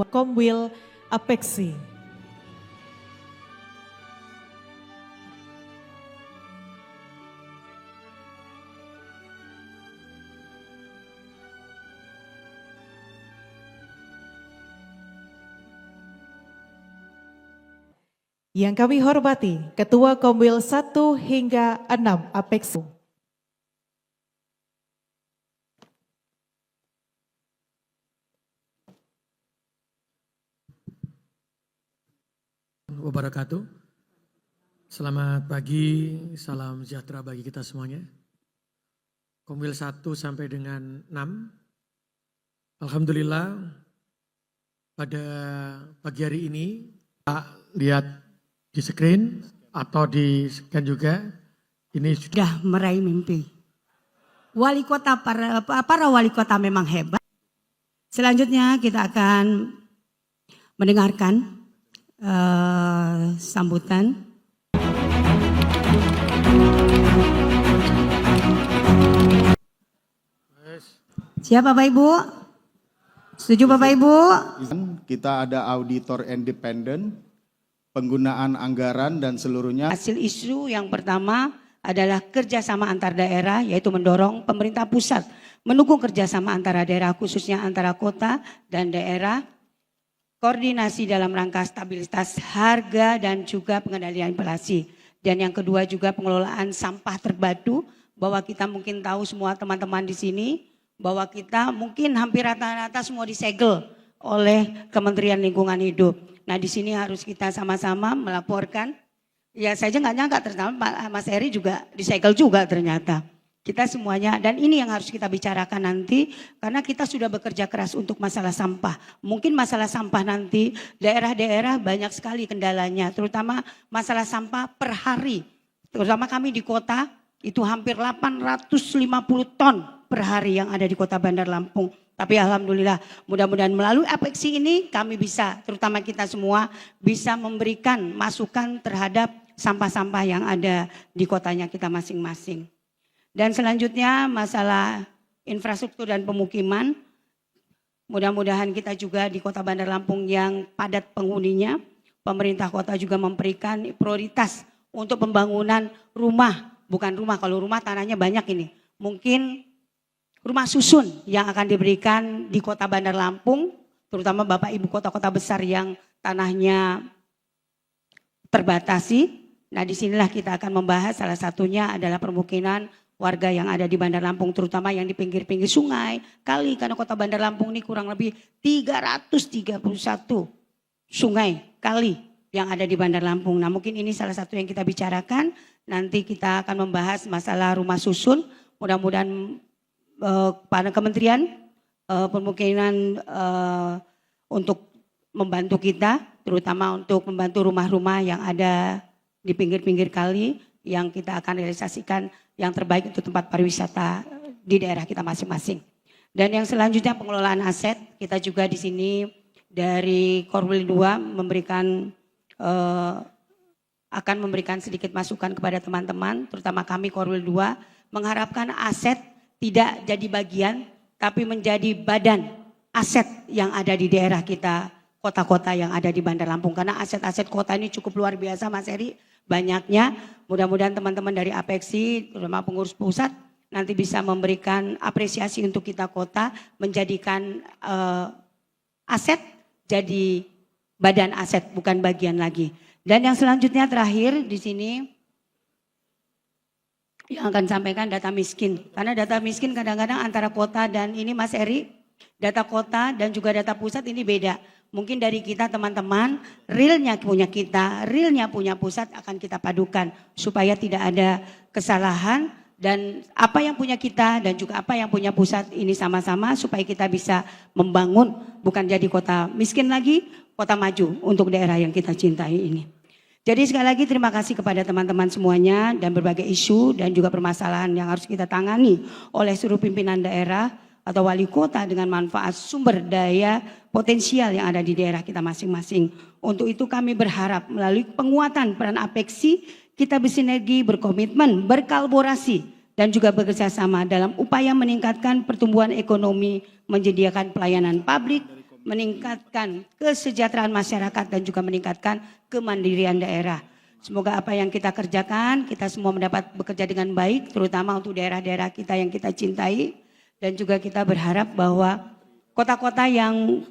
Komwil Apeksi. Yang kami hormati Ketua Komwil 1 hingga 6 Apeksi. Wabarakatuh. Selamat pagi, salam sejahtera bagi kita semuanya. Komwil 1 sampai dengan 6. Alhamdulillah pada pagi hari ini Pak lihat di screen atau di scan juga ini sudah meraih mimpi. Wali kota para wali kota memang hebat. Selanjutnya kita akan mendengarkan sambutan. Siap Bapak Ibu? Setuju Bapak Ibu? Kita ada auditor independen, penggunaan anggaran dan seluruhnya. Hasil isu yang pertama adalah kerjasama antar daerah, yaitu mendorong pemerintah pusat mendukung kerjasama antara daerah khususnya antara kota dan daerah. Koordinasi dalam rangka stabilitas harga dan juga pengendalian inflasi. Dan yang kedua juga pengelolaan sampah terbatu, bahwa kita mungkin tahu semua teman-teman di sini bahwa kita mungkin hampir rata-rata semua disegel oleh Kementerian Lingkungan Hidup. Nah di sini harus kita sama-sama melaporkan. Ya saya nggak nyangka ternyata Pak Mas Eri juga disegel juga ternyata. Kita semuanya, dan ini yang harus kita bicarakan nanti karena kita sudah bekerja keras untuk masalah sampah. Mungkin masalah sampah nanti daerah-daerah banyak sekali kendalanya, terutama masalah sampah per hari. Terutama kami di kota itu hampir 850 ton per hari yang ada di kota Bandar Lampung. Tapi alhamdulillah mudah-mudahan melalui Apeksi ini kami bisa, terutama kita semua bisa memberikan masukan terhadap sampah-sampah yang ada di kotanya kita masing-masing. Dan selanjutnya masalah infrastruktur dan pemukiman. Mudah-mudahan kita juga di kota Bandar Lampung yang padat penghuninya, pemerintah kota juga memberikan prioritas untuk pembangunan rumah. Bukan rumah, kalau rumah tanahnya banyak ini. Mungkin rumah susun yang akan diberikan di kota Bandar Lampung, terutama Bapak Ibu kota-kota besar yang tanahnya terbatasi. Nah disinilah kita akan membahas, salah satunya adalah permukiman warga yang ada di Bandar Lampung, terutama yang di pinggir-pinggir sungai, kali, karena kota Bandar Lampung ini kurang lebih 331 sungai, kali yang ada di Bandar Lampung. Nah mungkin ini salah satu yang kita bicarakan, nanti kita akan membahas masalah rumah susun, mudah-mudahan pada Kementerian Pemukiman untuk membantu kita, terutama untuk membantu rumah-rumah yang ada di pinggir-pinggir kali, yang kita akan realisasikan yang terbaik untuk tempat pariwisata di daerah kita masing-masing. Dan yang selanjutnya pengelolaan aset, kita juga di sini dari Korwil 2 akan memberikan sedikit masukan kepada teman-teman, terutama kami Korwil 2 mengharapkan aset tidak jadi bagian tapi menjadi badan aset yang ada di daerah kita, kota-kota yang ada di Bandar Lampung, karena aset-aset kota ini cukup luar biasa Mas Eri. Banyaknya, mudah-mudahan teman-teman dari Apeksi, terutama pengurus pusat, nanti bisa memberikan apresiasi untuk kita kota, menjadikan aset jadi badan aset, bukan bagian lagi. Dan yang selanjutnya terakhir di sini, yang akan sampaikan data miskin. Karena data miskin kadang-kadang antara kota dan ini Mas Eri, data kota dan juga data pusat ini beda. Mungkin dari kita teman-teman, realnya punya kita, realnya punya pusat akan kita padukan. Supaya tidak ada kesalahan dan apa yang punya kita dan juga apa yang punya pusat ini sama-sama. Supaya kita bisa membangun, bukan jadi kota miskin lagi, kota maju untuk daerah yang kita cintai ini. Jadi sekali lagi terima kasih kepada teman-teman semuanya dan berbagai isu dan juga permasalahan yang harus kita tangani oleh seluruh pimpinan daerah atau wali kota dengan manfaat sumber daya potensial yang ada di daerah kita masing-masing. Untuk itu kami berharap melalui penguatan peran Apeksi, kita bersinergi, berkomitmen, berkolaborasi, dan juga bekerjasama dalam upaya meningkatkan pertumbuhan ekonomi, menyediakan pelayanan publik, meningkatkan kesejahteraan masyarakat dan juga meningkatkan kemandirian daerah. Semoga apa yang kita kerjakan, kita semua mendapat bekerja dengan baik, terutama untuk daerah-daerah kita yang kita cintai. Dan juga kita berharap bahwa kota-kota yang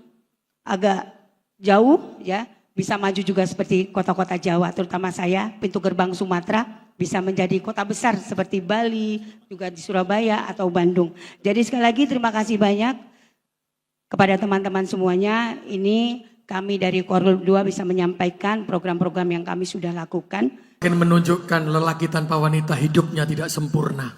agak jauh ya bisa maju juga seperti kota-kota Jawa, terutama saya, pintu gerbang Sumatera bisa menjadi kota besar seperti Bali, juga di Surabaya atau Bandung. Jadi sekali lagi terima kasih banyak kepada teman-teman semuanya. Ini kami dari Korwil 2 bisa menyampaikan program-program yang kami sudah lakukan. Akan menunjukkan lelaki tanpa wanita hidupnya tidak sempurna.